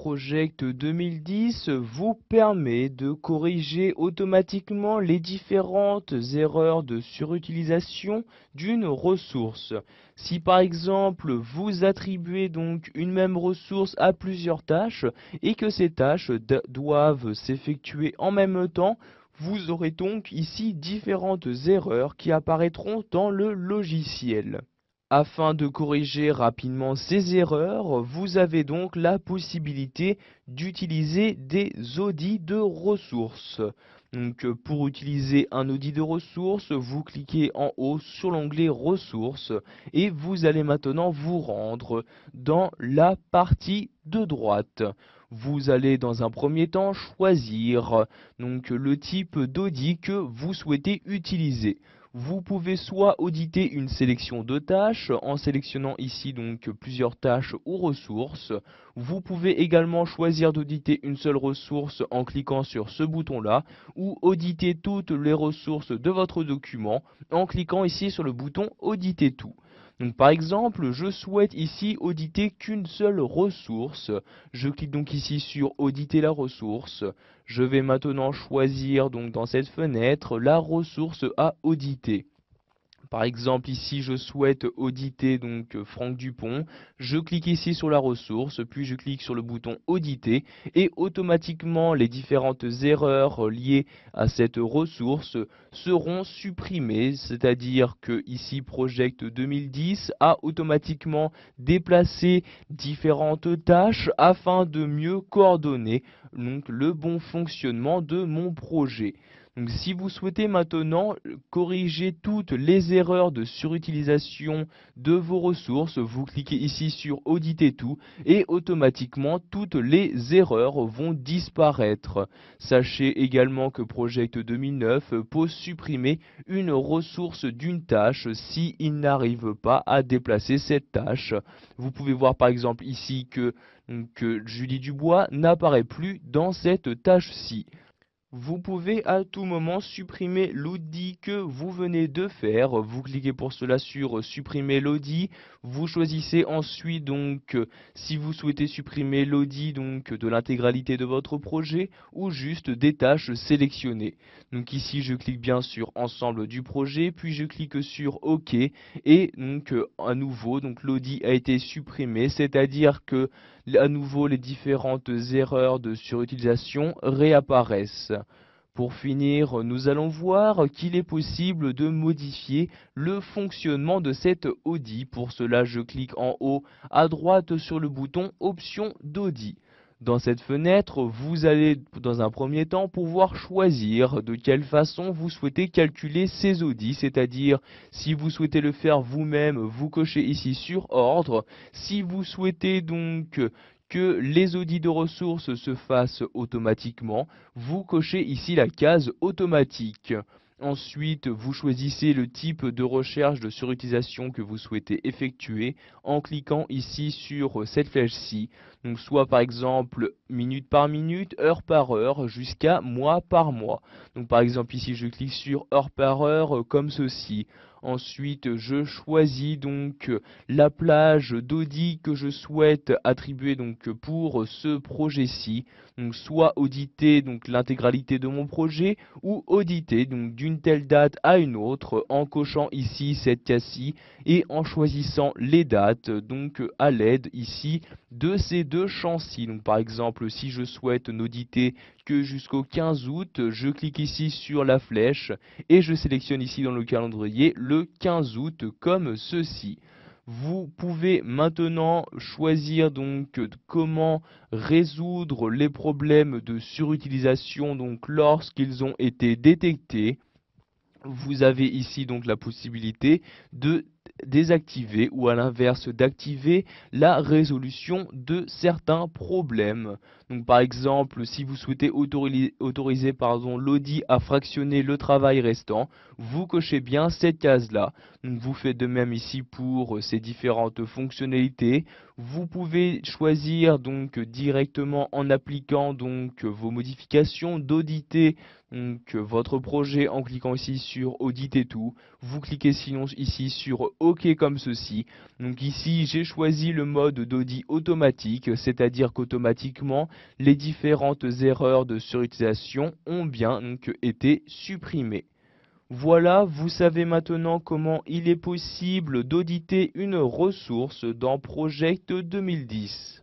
Project 2010 vous permet de corriger automatiquement les différentes erreurs de surutilisation d'une ressource. Si par exemple vous attribuez donc une même ressource à plusieurs tâches et que ces tâches doivent s'effectuer en même temps, vous aurez donc ici différentes erreurs qui apparaîtront dans le logiciel. Afin de corriger rapidement ces erreurs, vous avez donc la possibilité d'utiliser des audits de ressources. Donc, pour utiliser un audit de ressources, vous cliquez en haut sur l'onglet ressources et vous allez maintenant vous rendre dans la partie de droite. Vous allez dans un premier temps choisir donc le type d'audit que vous souhaitez utiliser. Vous pouvez soit auditer une sélection de tâches en sélectionnant ici donc plusieurs tâches ou ressources. Vous pouvez également choisir d'auditer une seule ressource en cliquant sur ce bouton-là ou auditer toutes les ressources de votre document en cliquant ici sur le bouton auditer tout. Donc par exemple, je souhaite ici auditer qu'une seule ressource. Je clique donc ici sur auditer la ressource. Je vais maintenant choisir donc dans cette fenêtre la ressource à auditer. Par exemple, ici, je souhaite auditer donc Franck Dupont. Je clique ici sur la ressource, puis je clique sur le bouton auditer et automatiquement les différentes erreurs liées à cette ressource seront supprimées. C'est-à-dire que ici, Project 2010 a automatiquement déplacé différentes tâches afin de mieux coordonner donc, le bon fonctionnement de mon projet. Donc, si vous souhaitez maintenant corriger toutes les erreurs de surutilisation de vos ressources, vous cliquez ici sur auditer tout et automatiquement toutes les erreurs vont disparaître. Sachez également que Project 2009 peut supprimer une ressource d'une tâche s'il n'arrive pas à déplacer cette tâche. Vous pouvez voir par exemple ici que Julie Dubois n'apparaît plus dans cette tâche-ci. Vous pouvez à tout moment supprimer l'audit que vous venez de faire. Vous cliquez pour cela sur supprimer l'audit. Vous choisissez ensuite donc si vous souhaitez supprimer l'audit donc de l'intégralité de votre projet ou juste des tâches sélectionnées. Donc ici je clique bien sur ensemble du projet, puis je clique sur OK et donc à nouveau donc l'audit a été supprimé, c'est-à-dire que à nouveau les différentes erreurs de surutilisation réapparaissent. Pour finir, nous allons voir qu'il est possible de modifier le fonctionnement de cet audit. Pour cela, je clique en haut à droite sur le bouton Options d'audit. Dans cette fenêtre, vous allez dans un premier temps pouvoir choisir de quelle façon vous souhaitez calculer ces audits, c'est-à-dire si vous souhaitez le faire vous-même, vous cochez ici sur ordre. Si vous souhaitez donc que les audits de ressources se fassent automatiquement, vous cochez ici la case automatique. Ensuite, vous choisissez le type de recherche de surutilisation que vous souhaitez effectuer en cliquant ici sur cette flèche-ci. Donc soit par exemple minute par minute, heure par heure, jusqu'à mois par mois. Donc par exemple ici je clique sur heure par heure comme ceci. Ensuite, je choisis donc la plage d'audit que je souhaite attribuer donc pour ce projet-ci. Donc soit auditer donc l'intégralité de mon projet ou auditer donc d'une telle date à une autre en cochant ici cette case-ci et en choisissant les dates donc à l'aide ici de ces deux champs-ci. Donc par exemple si je souhaite n'auditer que jusqu'au 15 août, je clique ici sur la flèche et je sélectionne ici dans le calendrier le 15 août comme ceci. Vous pouvez maintenant choisir donc comment résoudre les problèmes de surutilisation donc lorsqu'ils ont été détectés. Vous avez ici donc la possibilité de désactiver ou à l'inverse d'activer la résolution de certains problèmes. Donc par exemple, si vous souhaitez autoriser l'audit à fractionner le travail restant, vous cochez bien cette case-là. Donc vous faites de même ici pour ces différentes fonctionnalités. Vous pouvez choisir donc directement en appliquant donc vos modifications d'auditer donc votre projet en cliquant ici sur auditer tout. Vous cliquez sinon ici sur OK comme ceci. Donc ici j'ai choisi le mode d'audit automatique, c'est-à-dire qu'automatiquement les différentes erreurs de surutilisation ont bien donc été supprimées. Voilà, vous savez maintenant comment il est possible d'auditer une ressource dans Project 2010.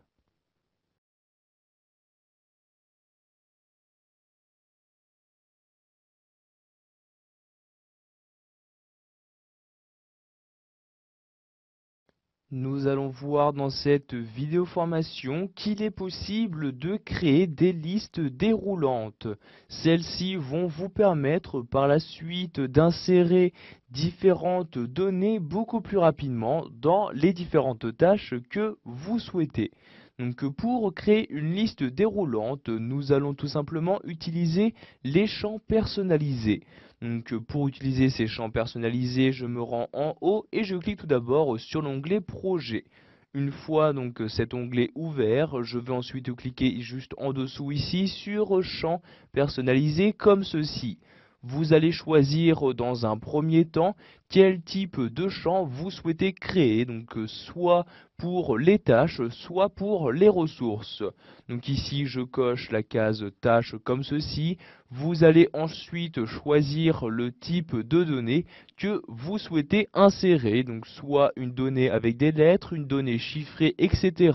Nous allons voir dans cette vidéo formation qu'il est possible de créer des listes déroulantes. Celles-ci vont vous permettre par la suite d'insérer différentes données beaucoup plus rapidement dans les différentes tâches que vous souhaitez. Donc pour créer une liste déroulante, nous allons tout simplement utiliser les champs personnalisés. Donc pour utiliser ces champs personnalisés, je me rends en haut et je clique tout d'abord sur l'onglet Projet. Une fois donc cet onglet ouvert, je vais ensuite cliquer juste en dessous ici sur Champs personnalisés comme ceci. Vous allez choisir dans un premier temps quel type de champ vous souhaitez créer, donc soit pour les tâches, soit pour les ressources. Donc ici je coche la case tâches comme ceci. Vous allez ensuite choisir le type de données que vous souhaitez insérer, donc soit une donnée avec des lettres, une donnée chiffrée, etc.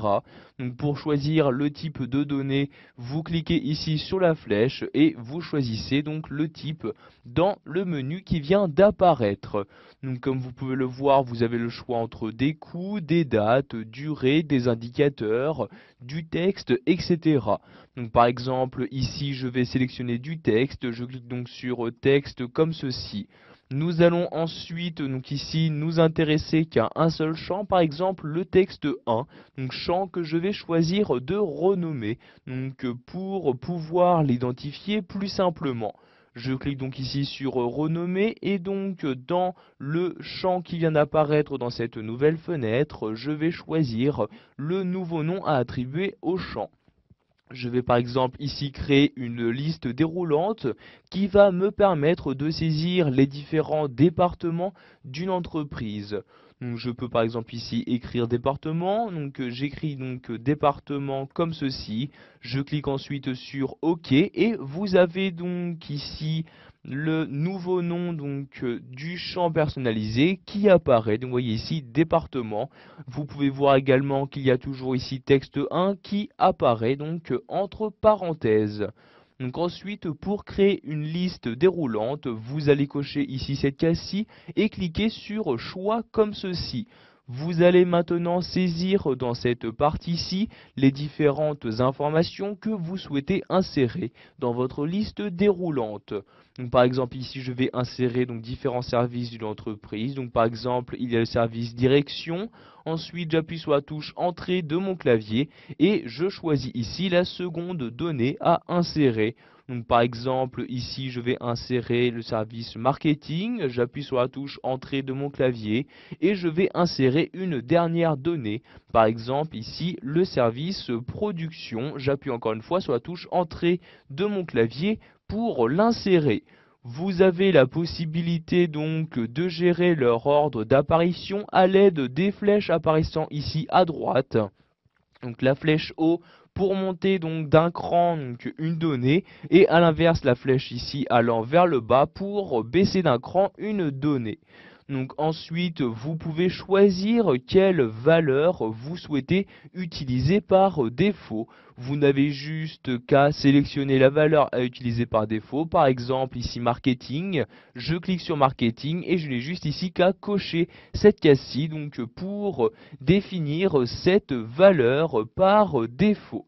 Donc pour choisir le type de données, vous cliquez ici sur la flèche et vous choisissez donc le type dans le menu qui vient d'apparaître. Donc comme vous pouvez le voir, vous avez le choix entre des coûts, des dates, durée, des indicateurs, du texte, etc. Donc par exemple, ici je vais sélectionner du texte, je clique donc sur texte comme ceci. Nous allons ensuite, donc ici, nous intéresser qu'à un seul champ, par exemple le texte 1, donc champ que je vais choisir de renommer, donc pour pouvoir l'identifier plus simplement. Je clique donc ici sur renommer et donc dans le champ qui vient d'apparaître dans cette nouvelle fenêtre, je vais choisir le nouveau nom à attribuer au champ. Je vais par exemple ici créer une liste déroulante qui va me permettre de saisir les différents départements d'une entreprise. Donc je peux par exemple ici écrire département, donc j'écris donc département comme ceci, je clique ensuite sur OK et vous avez donc ici le nouveau nom donc du champ personnalisé qui apparaît. Donc vous voyez ici département. Vous pouvez voir également qu'il y a toujours ici texte 1 qui apparaît donc entre parenthèses. Donc ensuite, pour créer une liste déroulante, vous allez cocher ici cette case-ci et cliquer sur choix comme ceci. Vous allez maintenant saisir dans cette partie-ci les différentes informations que vous souhaitez insérer dans votre liste déroulante. Donc, par exemple, ici, je vais insérer donc différents services d'une entreprise. Donc, par exemple, il y a le service direction. Ensuite, j'appuie sur la touche entrée de mon clavier et je choisis ici la seconde donnée à insérer. Donc, par exemple, ici, je vais insérer le service marketing. J'appuie sur la touche entrée de mon clavier et je vais insérer une dernière donnée. Par exemple, ici, le service production. J'appuie encore une fois sur la touche entrée de mon clavier pour l'insérer. Vous avez la possibilité donc de gérer leur ordre d'apparition à l'aide des flèches apparaissant ici à droite. Donc la flèche haut pour monter donc d'un cran donc une donnée et à l'inverse la flèche ici allant vers le bas pour baisser d'un cran une donnée. Donc ensuite vous pouvez choisir quelle valeur vous souhaitez utiliser par défaut. Vous n'avez juste qu'à sélectionner la valeur à utiliser par défaut. Par exemple ici marketing, je clique sur marketing et je n'ai juste ici qu'à cocher cette case-ci donc pour définir cette valeur par défaut.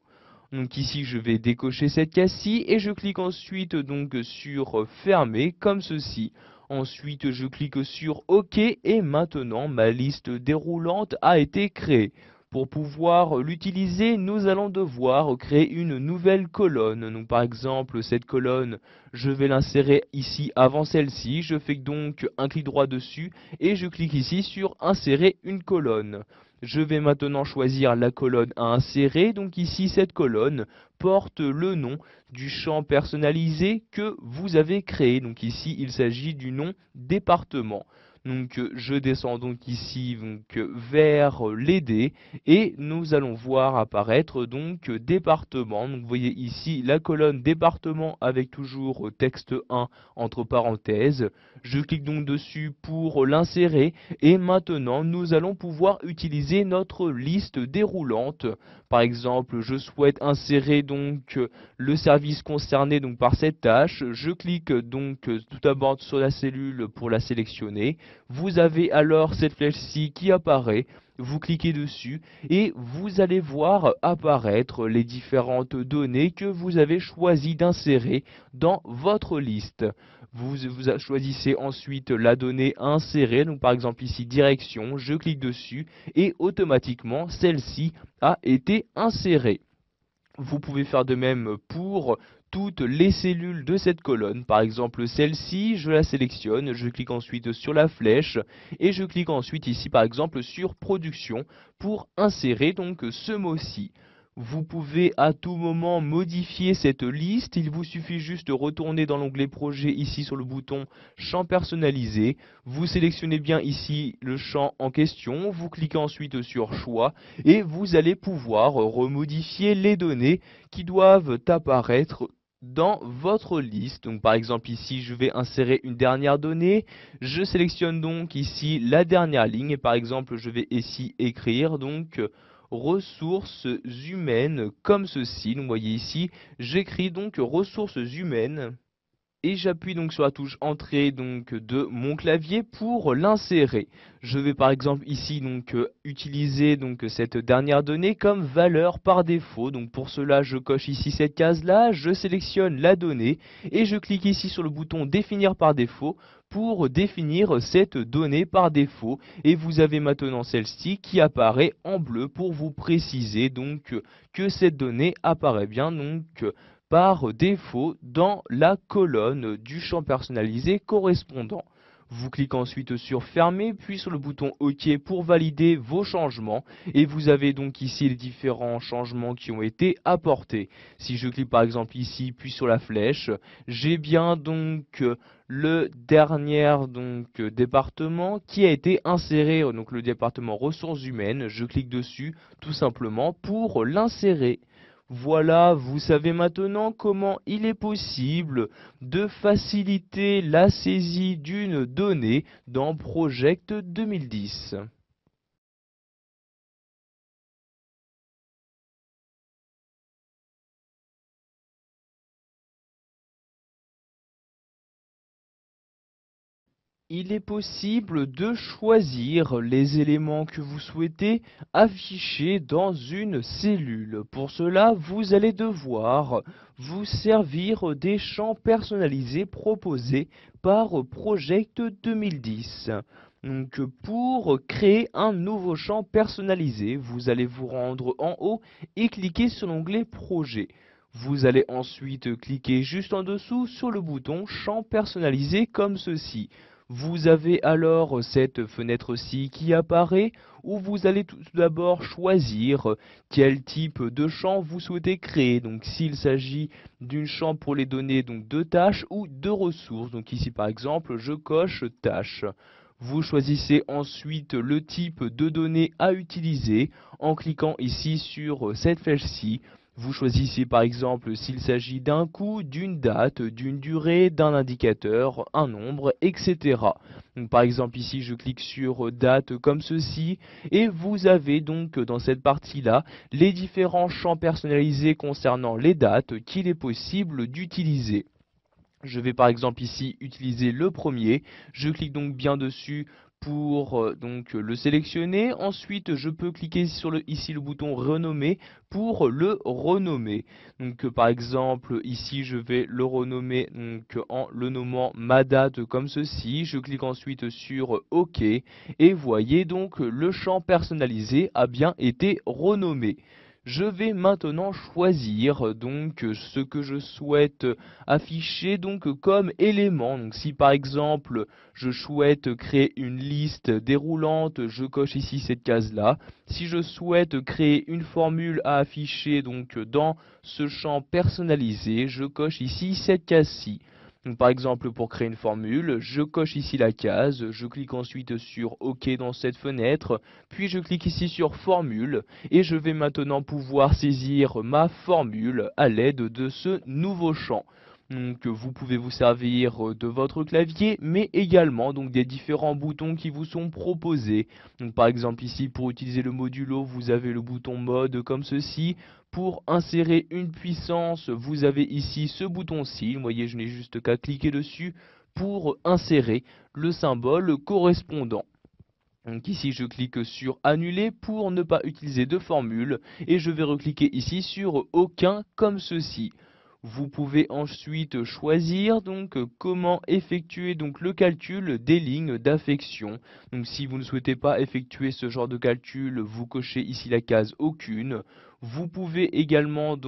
Donc ici je vais décocher cette case-ci et je clique ensuite donc sur fermer comme ceci. Ensuite je clique sur OK et maintenant ma liste déroulante a été créée. Pour pouvoir l'utiliser, nous allons devoir créer une nouvelle colonne. Donc par exemple, cette colonne, je vais l'insérer ici avant celle-ci. Je fais donc un clic droit dessus et je clique ici sur insérer une colonne. Je vais maintenant choisir la colonne à insérer. Donc ici, cette colonne porte le nom du champ personnalisé que vous avez créé. Donc ici, il s'agit du nom département. Donc je descends donc ici vers les dés et nous allons voir apparaître donc département. Donc vous voyez ici la colonne département avec toujours texte 1 entre parenthèses. Je clique donc dessus pour l'insérer et maintenant nous allons pouvoir utiliser notre liste déroulante. Par exemple, je souhaite insérer donc le service concerné donc par cette tâche. Je clique donc tout d'abord sur la cellule pour la sélectionner. Vous avez alors cette flèche-ci qui apparaît. Vous cliquez dessus et vous allez voir apparaître les différentes données que vous avez choisi d'insérer dans votre liste. Vous choisissez ensuite la donnée à insérer, donc par exemple ici direction, je clique dessus et automatiquement celle-ci a été insérée. Vous pouvez faire de même pour toutes les cellules de cette colonne. Par exemple celle-ci, je la sélectionne, je clique ensuite sur la flèche et je clique ensuite ici par exemple sur production pour insérer donc ce mot-ci. Vous pouvez à tout moment modifier cette liste, il vous suffit juste de retourner dans l'onglet projet ici sur le bouton champ personnalisé. Vous sélectionnez bien ici le champ en question, vous cliquez ensuite sur choix et vous allez pouvoir remodifier les données qui doivent apparaître dans votre liste. Donc par exemple ici je vais insérer une dernière donnée, je sélectionne donc ici la dernière ligne et par exemple je vais ici écrire donc ressources humaines comme ceci. Donc vous voyez ici j'écris donc ressources humaines et j'appuie donc sur la touche entrée donc de mon clavier pour l'insérer. Je vais par exemple ici donc utiliser donc cette dernière donnée comme valeur par défaut. Donc pour cela je coche ici cette case là, je sélectionne la donnée et je clique ici sur le bouton définir par défaut pour définir cette donnée par défaut et vous avez maintenant celle-ci qui apparaît en bleu pour vous préciser donc que cette donnée apparaît bien donc par défaut dans la colonne du champ personnalisé correspondant. Vous cliquez ensuite sur fermer puis sur le bouton OK pour valider vos changements et vous avez donc ici les différents changements qui ont été apportés. Si je clique par exemple ici puis sur la flèche, j'ai bien donc le dernier département qui a été inséré, donc le département ressources humaines. Je clique dessus tout simplement pour l'insérer. Voilà, vous savez maintenant comment il est possible de faciliter la saisie d'une donnée dans Project 2010. Il est possible de choisir les éléments que vous souhaitez afficher dans une cellule. Pour cela, vous allez devoir vous servir des champs personnalisés proposés par Project 2010. Donc, pour créer un nouveau champ personnalisé, vous allez vous rendre en haut et cliquer sur l'onglet Projet. Vous allez ensuite cliquer juste en dessous sur le bouton champ personnalisé comme ceci. Vous avez alors cette fenêtre-ci qui apparaît où vous allez tout d'abord choisir quel type de champ vous souhaitez créer. Donc s'il s'agit d'un champ pour les données donc de tâches ou de ressources. Donc ici par exemple je coche tâches. Vous choisissez ensuite le type de données à utiliser en cliquant ici sur cette flèche-ci. Vous choisissez par exemple s'il s'agit d'un coût, d'une date, d'une durée, d'un indicateur, un nombre, etc. Donc, par exemple ici je clique sur date comme ceci et vous avez donc dans cette partie-là les différents champs personnalisés concernant les dates qu'il est possible d'utiliser. Je vais par exemple ici utiliser le premier. Je clique donc bien dessus pour le sélectionner. Ensuite, je peux cliquer sur ici le bouton renommer pour le renommer. Donc par exemple, ici je vais le renommer en le nommant ma date comme ceci. Je clique ensuite sur OK et voyez donc le champ personnalisé a bien été renommé. Je vais maintenant choisir ce que je souhaite afficher comme élément. Donc si par exemple je souhaite créer une liste déroulante, je coche ici cette case là. Si je souhaite créer une formule à afficher dans ce champ personnalisé, je coche ici cette case-ci. Donc, par exemple, pour créer une formule, je coche ici la case, je clique ensuite sur OK dans cette fenêtre, puis je clique ici sur formule et je vais maintenant pouvoir saisir ma formule à l'aide de ce nouveau champ. Donc vous pouvez vous servir de votre clavier, mais également des différents boutons qui vous sont proposés. Donc par exemple ici pour utiliser le modulo, vous avez le bouton mode comme ceci. Pour insérer une puissance, vous avez ici ce bouton-ci. Vous voyez, je n'ai juste qu'à cliquer dessus pour insérer le symbole correspondant. Donc ici je clique sur annuler pour ne pas utiliser de formule et je vais recliquer ici sur aucun comme ceci. Vous pouvez ensuite choisir comment effectuer le calcul des lignes d'affection. Donc si vous ne souhaitez pas effectuer ce genre de calcul, vous cochez ici la case aucune. Vous pouvez également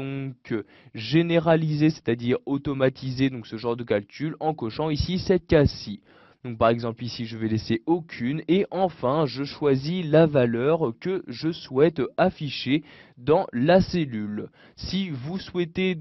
généraliser, c'est-à-dire automatiser ce genre de calcul en cochant ici cette case-ci. Donc par exemple ici je vais laisser aucune et enfin je choisis la valeur que je souhaite afficher dans la cellule. Si vous souhaitez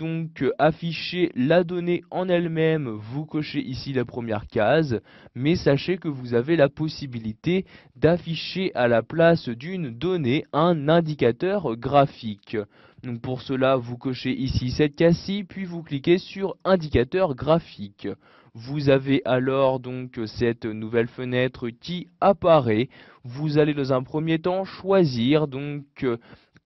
afficher la donnée en elle-même, vous cochez ici la première case, mais sachez que vous avez la possibilité d'afficher à la place d'une donnée un indicateur graphique. Donc pour cela, vous cochez ici cette case-ci, puis vous cliquez sur indicateur graphique. Vous avez alors cette nouvelle fenêtre qui apparaît. Vous allez dans un premier temps choisir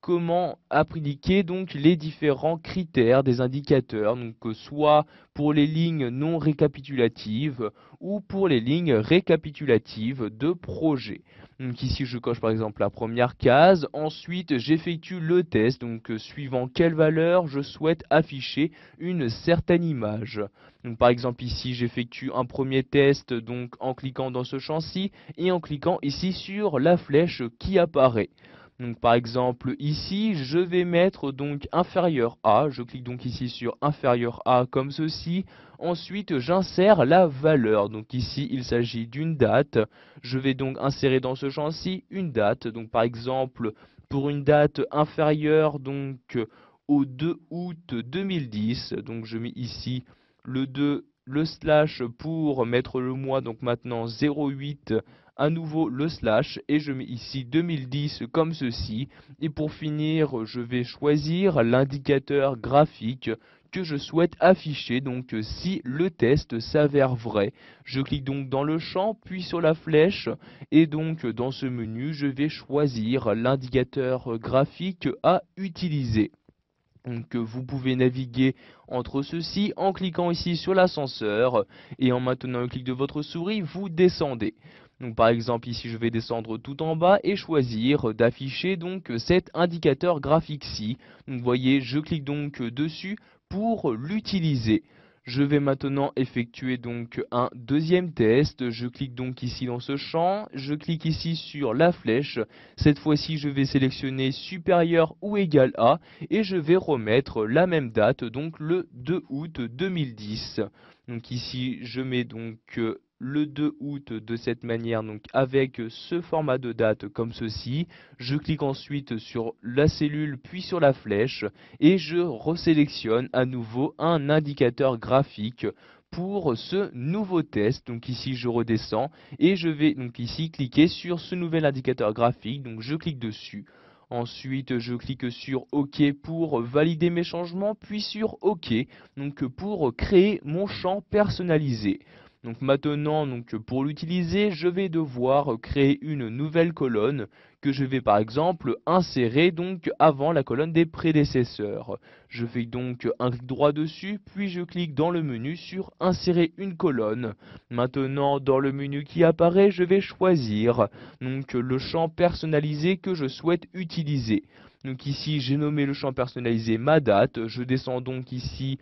comment appliquer les différents critères des indicateurs, soit pour les lignes non récapitulatives ou pour les lignes récapitulatives de projet. Donc ici je coche par exemple la première case, ensuite j'effectue le test, suivant quelle valeur je souhaite afficher une certaine image. Donc par exemple ici j'effectue un premier test en cliquant dans ce champ-ci et en cliquant ici sur la flèche qui apparaît. Donc par exemple ici je vais mettre inférieur à, je clique donc ici sur inférieur à comme ceci, ensuite j'insère la valeur, donc ici il s'agit d'une date, je vais donc insérer dans ce champ-ci une date, donc par exemple pour une date inférieure au 2 août 2010, donc je mets ici le 2, le slash pour mettre le mois, donc maintenant 08, à nouveau le slash, et je mets ici 2010 comme ceci. Et pour finir, je vais choisir l'indicateur graphique que je souhaite afficher, donc si le test s'avère vrai. Je clique donc dans le champ, puis sur la flèche, et donc dans ce menu, je vais choisir l'indicateur graphique à utiliser. Donc vous pouvez naviguer entre ceux-ci en cliquant ici sur l'ascenseur et en maintenant le clic de votre souris, vous descendez. Donc par exemple ici je vais descendre tout en bas et choisir d'afficher cet indicateur graphique-ci. Donc vous voyez, je clique donc dessus pour l'utiliser. Je vais maintenant effectuer un deuxième test. Je clique donc ici dans ce champ, je clique ici sur la flèche. Cette fois-ci je vais sélectionner supérieur ou égal à et je vais remettre la même date, donc le 2 août 2010. Donc ici je mets le 2 août de cette manière, avec ce format de date comme ceci. Je clique ensuite sur la cellule puis sur la flèche et je resélectionne à nouveau un indicateur graphique pour ce nouveau test. Donc ici je redescends et je vais ici cliquer sur ce nouvel indicateur graphique, donc je clique dessus. Ensuite, je clique sur OK pour valider mes changements, puis sur OK pour créer mon champ personnalisé. Donc maintenant, pour l'utiliser, je vais devoir créer une nouvelle colonne que je vais par exemple insérer donc avant la colonne des prédécesseurs. Je fais donc un clic droit dessus, puis je clique dans le menu sur insérer une colonne. Maintenant, dans le menu qui apparaît, je vais choisir donc le champ personnalisé que je souhaite utiliser. Donc ici, j'ai nommé le champ personnalisé ma date. Je descends donc ici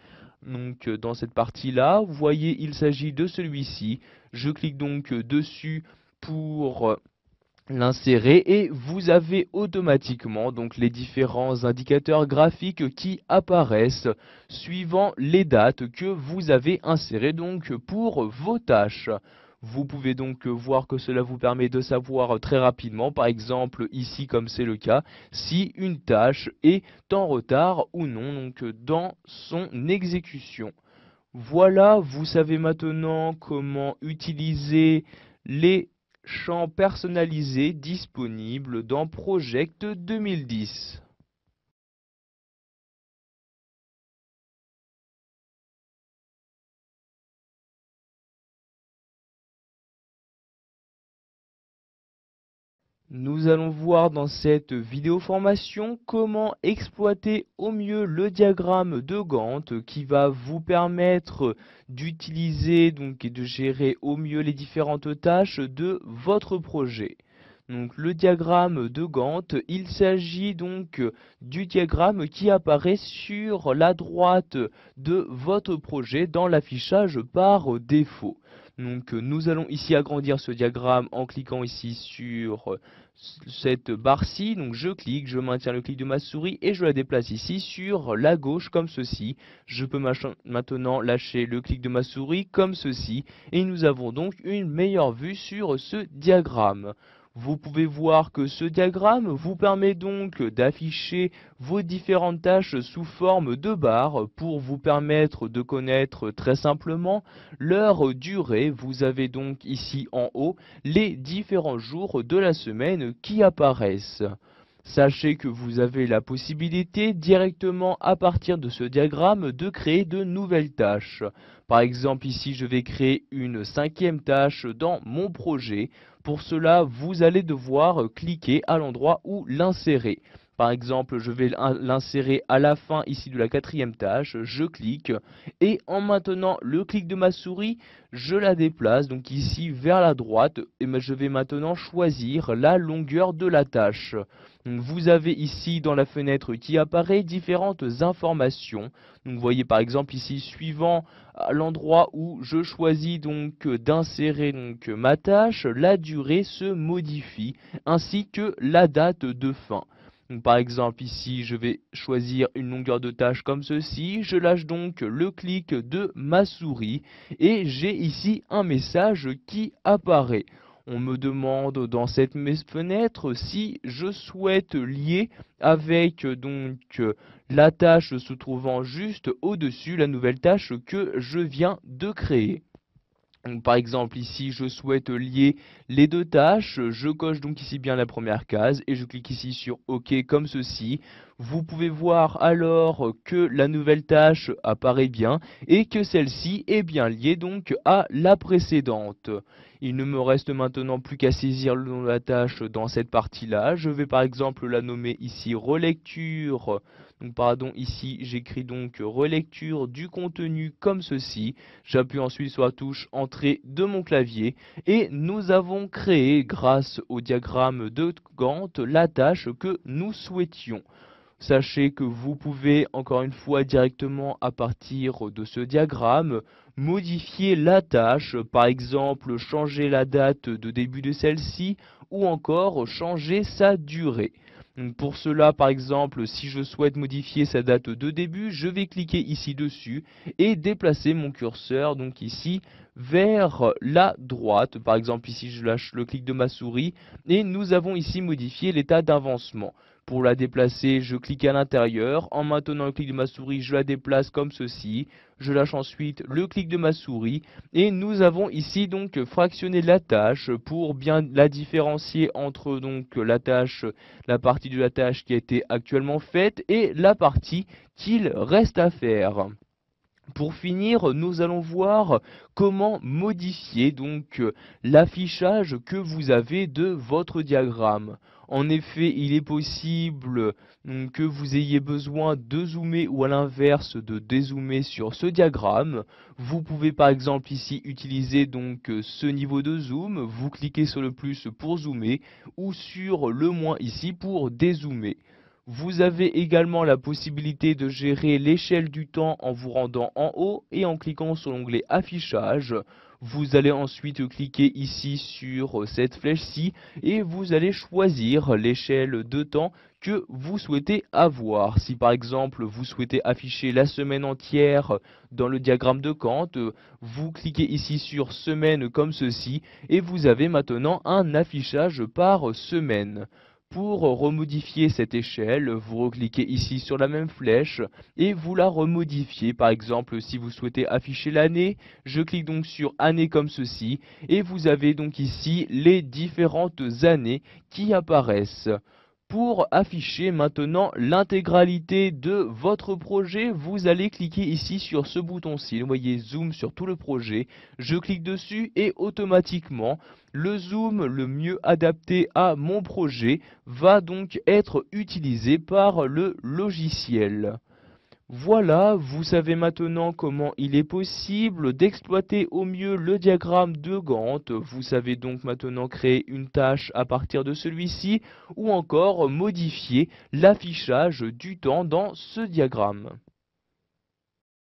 dans cette partie-là. Vous voyez, il s'agit de celui-ci. Je clique donc dessus pour l'insérer et vous avez automatiquement donc les différents indicateurs graphiques qui apparaissent suivant les dates que vous avez insérées donc pour vos tâches. Vous pouvez donc voir que cela vous permet de savoir très rapidement, par exemple ici comme c'est le cas, si une tâche est en retard ou non donc dans son exécution. Voilà, vous savez maintenant comment utiliser les champs personnalisés disponibles dans Project 2010. Nous allons voir dans cette vidéo formation comment exploiter au mieux le diagramme de Gantt qui va vous permettre d'utiliser donc et de gérer au mieux les différentes tâches de votre projet. Donc le diagramme de Gantt, il s'agit donc du diagramme qui apparaît sur la droite de votre projet dans l'affichage par défaut. Donc nous allons ici agrandir ce diagramme en cliquant ici sur cette barre-ci. Donc je clique, je maintiens le clic de ma souris et je la déplace ici sur la gauche comme ceci. Je peux maintenant lâcher le clic de ma souris comme ceci et nous avons donc une meilleure vue sur ce diagramme. Vous pouvez voir que ce diagramme vous permet donc d'afficher vos différentes tâches sous forme de barres pour vous permettre de connaître très simplement leur durée. Vous avez donc ici en haut les différents jours de la semaine qui apparaissent. Sachez que vous avez la possibilité directement à partir de ce diagramme de créer de nouvelles tâches. Par exemple ici je vais créer une 5e tâche dans mon projet. Pour cela vous allez devoir cliquer à l'endroit où l'insérer. Par exemple, je vais l'insérer à la fin ici de la 4e tâche, je clique et en maintenant le clic de ma souris, je la déplace donc ici vers la droite et je vais maintenant choisir la longueur de la tâche. Donc, vous avez ici dans la fenêtre qui apparaît différentes informations. Donc, vous voyez par exemple ici suivant l'endroit où je choisis donc d'insérer donc ma tâche, la durée se modifie ainsi que la date de fin. Donc, par exemple ici je vais choisir une longueur de tâche comme ceci, je lâche donc le clic de ma souris et j'ai ici un message qui apparaît. On me demande dans cette fenêtre si je souhaite lier avec donc la tâche se trouvant juste au-dessus, la nouvelle tâche que je viens de créer. Donc, par exemple ici je souhaite lier les deux tâches, je coche donc ici bien la première case et je clique ici sur OK comme ceci. Vous pouvez voir alors que la nouvelle tâche apparaît bien et que celle-ci est bien liée donc à la précédente. Il ne me reste maintenant plus qu'à saisir le nom de la tâche dans cette partie-là. Je vais par exemple la nommer ici relecture. Donc pardon, ici j'écris donc relecture du contenu comme ceci. J'appuie ensuite sur la touche entrée de mon clavier et nous avons créé grâce au diagramme de Gantt la tâche que nous souhaitions. Sachez que vous pouvez encore une fois directement à partir de ce diagramme modifier la tâche, par exemple changer la date de début de celle-ci ou encore changer sa durée. Donc pour cela, par exemple, si je souhaite modifier sa date de début, je vais cliquer ici dessus et déplacer mon curseur donc ici vers la droite. Par exemple, ici je lâche le clic de ma souris et nous avons ici modifié l'état d'avancement. Pour la déplacer, je clique à l'intérieur. En maintenant le clic de ma souris, je la déplace comme ceci. Je lâche ensuite le clic de ma souris. Et nous avons ici donc fractionné la tâche pour bien la différencier entre donc la partie de la tâche qui a été actuellement faite et la partie qu'il reste à faire. Pour finir, nous allons voir comment modifier l'affichage que vous avez de votre diagramme. En effet, il est possible que vous ayez besoin de zoomer ou à l'inverse de dézoomer sur ce diagramme. Vous pouvez par exemple ici utiliser ce niveau de zoom, vous cliquez sur le plus pour zoomer ou sur le moins ici pour dézoomer. Vous avez également la possibilité de gérer l'échelle du temps en vous rendant en haut et en cliquant sur l'onglet affichage. Vous allez ensuite cliquer ici sur cette flèche-ci et vous allez choisir l'échelle de temps que vous souhaitez avoir. Si par exemple vous souhaitez afficher la semaine entière dans le diagramme de Gantt, vous cliquez ici sur semaine comme ceci et vous avez maintenant un affichage par semaine. Pour remodifier cette échelle, vous recliquez ici sur la même flèche et vous la remodifiez. Par exemple, si vous souhaitez afficher l'année, je clique donc sur année comme ceci et vous avez donc ici les différentes années qui apparaissent. Pour afficher maintenant l'intégralité de votre projet, vous allez cliquer ici sur ce bouton-ci. Vous voyez zoom sur tout le projet. Je clique dessus et automatiquement, le zoom le mieux adapté à mon projet va donc être utilisé par le logiciel. Voilà, vous savez maintenant comment il est possible d'exploiter au mieux le diagramme de Gantt. Vous savez donc maintenant créer une tâche à partir de celui-ci ou encore modifier l'affichage du temps dans ce diagramme.